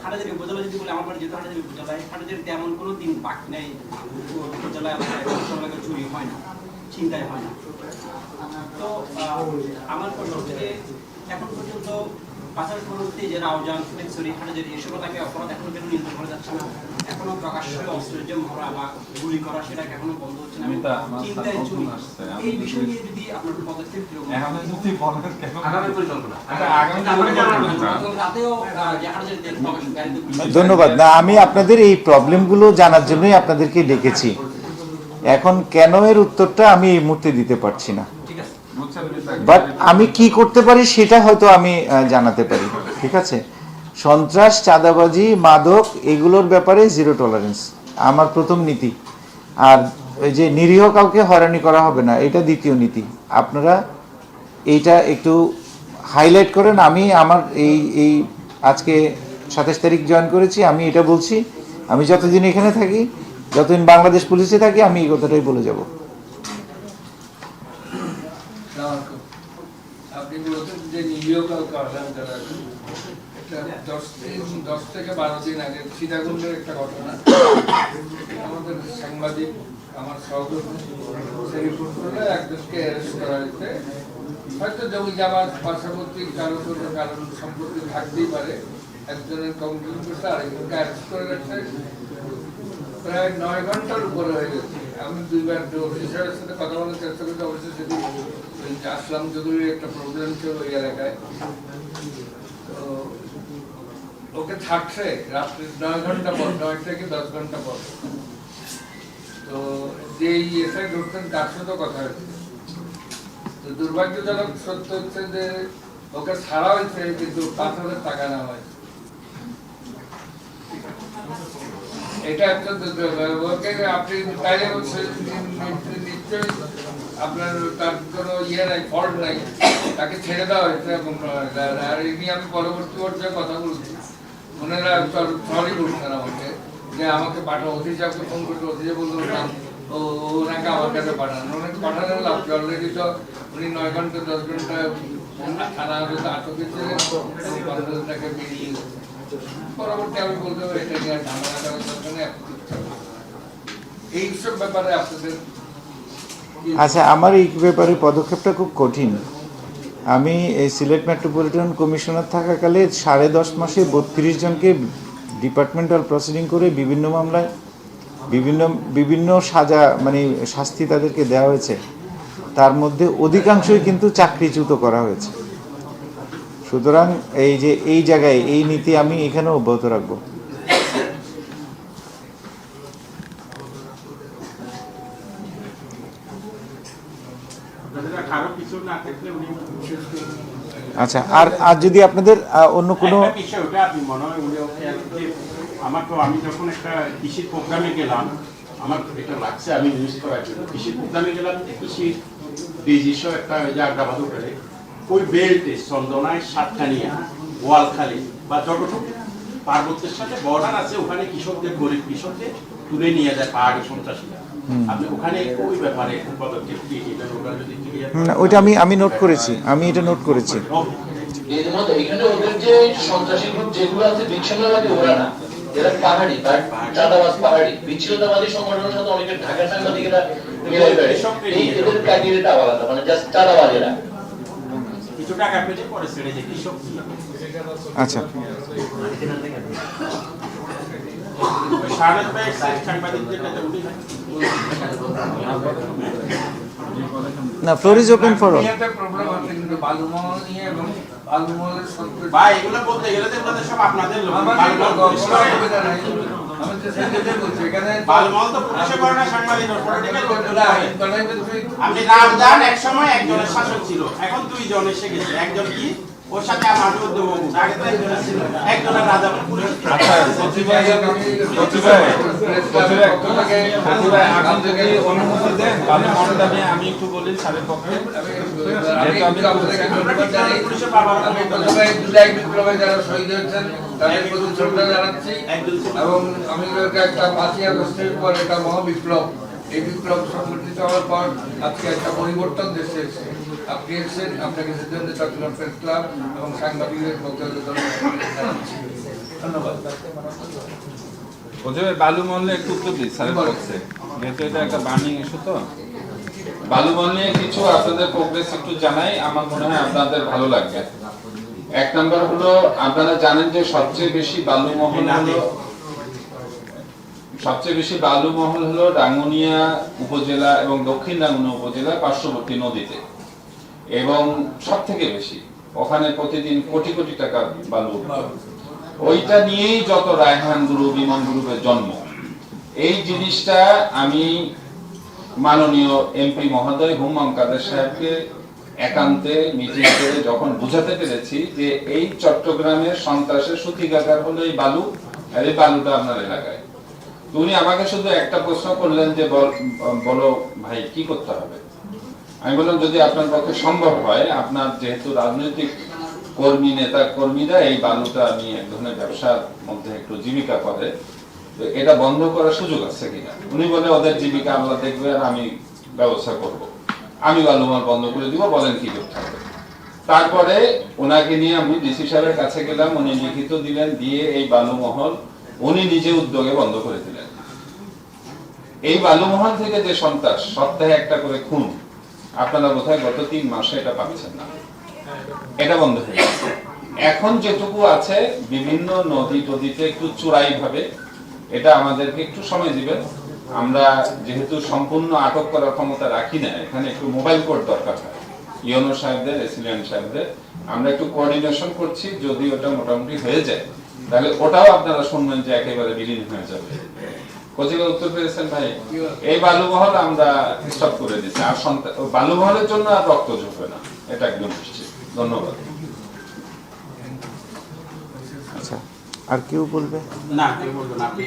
হাটাজারি উপজেলা যদি বলে আমার বাড়ি যেহেতু হাটাজারি উপজেলায়, হাটাজারিতে এমন কোনো দিন বাকি নেই উপজেলা এলাকায় চুরি হয় না, চিন্তাই হয় না। তো আমার প্রশ্ন হচ্ছে যে এখন পর্যন্ত বাজার পরবর্তী যে রাউজান, ফ্লেক্সরি, হাটাজারি এসব এলাকায় অপরাধ এখনো কেন নিয়ন্ত্রণ করা যাচ্ছে না? এখনো প্রকাশ্যে অস্ত্রের যে মহড়া বা গুলি করা সেটা এখনো বন্ধ হচ্ছে না। চিন্তায় চুরি, এই বিষয় নিয়ে যদি আপনার পদক্ষেপ ধন্যবাদ। না, আমি আপনাদের এই প্রবলেমগুলো জানার জন্যই আপনাদেরকে ডেকেছি। এখন কেন এর উত্তরটা আমি এই মুহূর্তে দিতে পারছি না, বাট আমি কি করতে পারি সেটা হয়তো আমি জানাতে পারি। ঠিক আছে, সন্ত্রাস, চাঁদাবাজি, মাদক এগুলোর ব্যাপারে জিরো টলারেন্স আমার প্রথম নীতি। আর ওই যে নিরীহ কাউকে হয়রানি করা হবে না, এটা দ্বিতীয় নীতি। আপনারা এইটা একটু হাইলাইট করেন। আমি আমার এই আজকে 27 তারিখ জয়েন করেছি, আমি এটা বলছি, আমি যতদিন এখানে থাকি, যতদিন বাংলাদেশ পুলিশে থাকি, আমি এই কথাটাই বলে যাব। আপনি বলছেন যে নিরীহ কাউকে হয়রানি করা, এটা 10 থেকে 12 দিন আগে সীতাকুণ্ডের একটা ঘটনা। আমাদের সাংবাদিক, আমার সহকর্মী সেরিফুলে একজনকে অ্যারেস্ট করা হয়েছে। হয়তো জমি জামার পার্শ্ববর্তী কারো কোনো কারণ সম্পত্তি থাকতেই পারে। একজনের কমপ্লেন করছে, আরেকজনকে অ্যারেস্ট করে রাখছে। প্রায় 9 ঘন্টার উপরে হয়ে গেছে। আমি দুইবার অফিসারের সাথে কথা বলার চেষ্টা করছি। অবশ্যই সেদিন আসলাম চৌধুরীর একটা প্রবলেম ছিল ওই এলাকায়, তো ওকে থাকছে রাত্রে 9 ঘন্টা পর, 9 থেকে 10 ঘন্টা পর। তো যে এসআই ঢুকতেন তার সাথেও কথা হয়েছে। তো দুর্ভাগ্যজনক সত্য হচ্ছে যে ওকে ছাড়া হয়েছে, কিন্তু 5,000 টাকা নেওয়া হয়েছে। এটা একটা ওকে আপনি তাইলে নিশ্চয়ই আপনার তার কোনো ইয়ে নাই, ফল্ট নাই, তাকে ছেড়ে দেওয়া হয়েছে। এবং আর এই নিয়ে আমি পরবর্তী পর্যায়ে কথা বলছি, ওনারা সরি বলছেন আমাকে যে আমাকে পাঠাও। অফিসারকে ফোন করতে, অফিসে বলতে বললাম ওনাকে আমার কাছে পাঠান। ওনাকে পাঠানোর লাভ কি? অলরেডি তো উনি 9 ঘন্টা 10 ঘন্টা থানা আটকে ছিলেন এবং 15 টাকা বেরিয়ে। পরবর্তী আমি বলতে পারি এটা নিয়ে ঝামেলা করার দরকার নেই। এইসব ব্যাপারে আপনাদের আচ্ছা, আমার এই ব্যাপারে পদক্ষেপটা খুব কঠিন। আমি এই সিলেট মেট্রোপলিটন কমিশনার থাকাকালে 10.5 মাসে 32 জনকে ডিপার্টমেন্টাল প্রসিডিং করে বিভিন্ন মামলায় বিভিন্ন সাজা মানে শাস্তি তাদেরকে দেওয়া হয়েছে। তার মধ্যে অধিকাংশই কিন্তু চাকরিচ্যুত করা হয়েছে। সুতরাং এই যে এই জায়গায় এই নীতি আমি এখানে অব্যাহত রাখবো। আচ্ছা, আর যদি আপনাদের অন্য কোনো বিষয়টা আপনি মনে হয় আমার তো আমি যখন একটা কৃষির প্রোগ্রামে গেলাম, আমার এটা লাগছে আমি নিউজ করার জন্য কৃষির প্রোগ্রামে গেলাম, কৃষির ডিজিশো একটা আগ্রাবাদ উপরে ওই বেল্টে চন্দনায় সাতখানিয়া ওয়ালখালী বা যতটুকু পার্বত্যের সাথে বর্ডার আছে, ওখানে কৃষকদের, গরিব কৃষকদের তুলে নিয়ে যায় পাহাড়ি সন্ত্রাসীরা। আপনি ওখানে ওই ব্যাপারে পদক্ষেপ কি নেবেন? ওটা যদি ওইটা আমি নোট করেছি, আমি এটা নোট করেছি। এখানে ওদের যে সন্ত্রাসী গ্রুপ যেগুলো আছে, বিচ্ছিন্নতাবাদী ওরা না, এরা পাহাড়ি চাঁদাবাজ, পাহাড়ি বিচ্ছিন্নতাবাদী সংগঠনের সাথে অনেকে ঢাকা সাংবাদিকেরা মিলাই বেড়ে। এদের ক্রাইটেরিয়াটা আলাদা, মানে জাস্ট চাঁদাবাজেরা কিছু টাকা পেলে পরে ছেড়ে যায় কৃষক। আচ্ছা, না, floor is open for all. Problem আছে কিন্তু বালুমহল নিয়ে এবং বালুমহলের সন্ত্রাস ভাই এগুলো বলতে গেলে তো আপনাদের সব আপনাদের লোক। আমি তো সেটাই বলছি, এখানে বালুমহল তো পুলিশে করে না, সাংবাদিক আপনি রামজান এক সময় একজনের শাসক ছিল, এখন 2 জন এসে গেছে। একজন কি ওর সাথে আমার আগে তো একজনের রাজা পুলিশ। আমি একটু বলি স্যারের পক্ষে। জুলাই বিপ্লবে যারা শহীদ হয়েছেন তাদের প্রতি শ্রদ্ধা জানাচ্ছি এবং আমি একটা 5ই আগস্টের পর একটা মহাবিপ্লব, এই বিপ্লব সংগঠিত হওয়ার পর আজকে একটা পরিবর্তন দেশে এসেছে। আপনি এসেছেন, আপনাকে সেজন্য চট্টগ্রাম প্রেস ক্লাব এবং সাংবাদিকদের পক্ষে ধন্যবাদ। বলছে বালু মহলে একটু উত্তর দিই স্যারের পক্ষে, যেহেতু এটা একটা বার্নিং ইস্যু। তো বালু মহলে কিছু আপনাদের প্রোগ্রেস একটু জানাই, আমার মনে হয় আপনাদের ভালো লাগবে। এক নম্বর হলো, আপনারা জানেন যে সবচেয়ে বেশি বালু মহল হলো রাঙ্গুনিয়া উপজেলা এবং দক্ষিণ রাঙ্গুনিয়া উপজেলার পার্শ্ববর্তী নদীতে, এবং সব থেকে বেশি ওখানে প্রতিদিন কোটি কোটি টাকা বালু উঠতো। ওইটা নিয়েই যত রায়হান গ্রুপ, ইমন গ্রুপের জন্ম। এই জিনিসটা আমি মাননীয় এমপি মহোদয় হুমায়ুন কাদের সাহেবকে একান্তে মিটিং করে যখন বুঝাতে পেরেছি যে এই চট্টগ্রামের সন্ত্রাসের সূতিকাগার হলো এই বালু, আর এই বালুটা আপনার এলাকায়। উনি আমাকে শুধু একটা প্রশ্ন করলেন যে বলো ভাই কি করতে হবে। আমি বললাম যদি আপনার পক্ষে সম্ভব হয়, আপনার যেহেতু রাজনৈতিক কর্মী, নেতা কর্মীরা এই বালুটা নিয়ে এক ধরনের ব্যবসার মধ্যে একটু জীবিকা করে, এটা বন্ধ করার সুযোগ আছে কিনা। উনি বলে ওদের জীবিকা আল্লাহ দেখবে, আর আমি ব্যবস্থা করব, আমি বালুমহল বন্ধ করে দিব, বলেন কি করতে হবে। তারপরে ওনাকে নিয়ে আমি ডিসি সাহেবের কাছে গেলাম, উনি লিখিত দিলেন, দিয়ে এই বালুমহল উনি নিজে উদ্যোগে বন্ধ করে দিলেন। এই বালুমহল থেকে যে সন্ত্রাস, সপ্তাহে একটা করে খুন, আপনারা বোধহয় গত 3 মাসে এটা পাচ্ছেন না, এটা বন্ধ হয়ে গেছে। এখন যেটুকু আছে বিভিন্ন নদী টদিতে একটু চোরাই ভাবে, এটা আমাদেরকে একটু সময় দিবেন। আমরা যেহেতু সম্পূর্ণ আটক করার ক্ষমতা রাখি না, এখানে একটু মোবাইল কোড দরকার হয় ইউনো সাহেবদের, এসিলিয়ান সাহেবদের, আমরা একটু কোঅর্ডিনেশন করছি। যদি ওটা মোটামুটি হয়ে যায় তাহলে ওটাও আপনারা শুনবেন যে একেবারে বিলীন হয়ে যাবে। কোচিংয়ে উত্তর পেয়েছেন ভাই? এই বালুমহল আমরা স্টপ করে দিচ্ছি, আর বালুমহলের জন্য আর রক্ত ঝরবে না, এটা একদম নিশ্চিত। ধন্যবাদ। আচ্ছা, আর কেউ বলবে? না, কেউ বলবো না, আপনি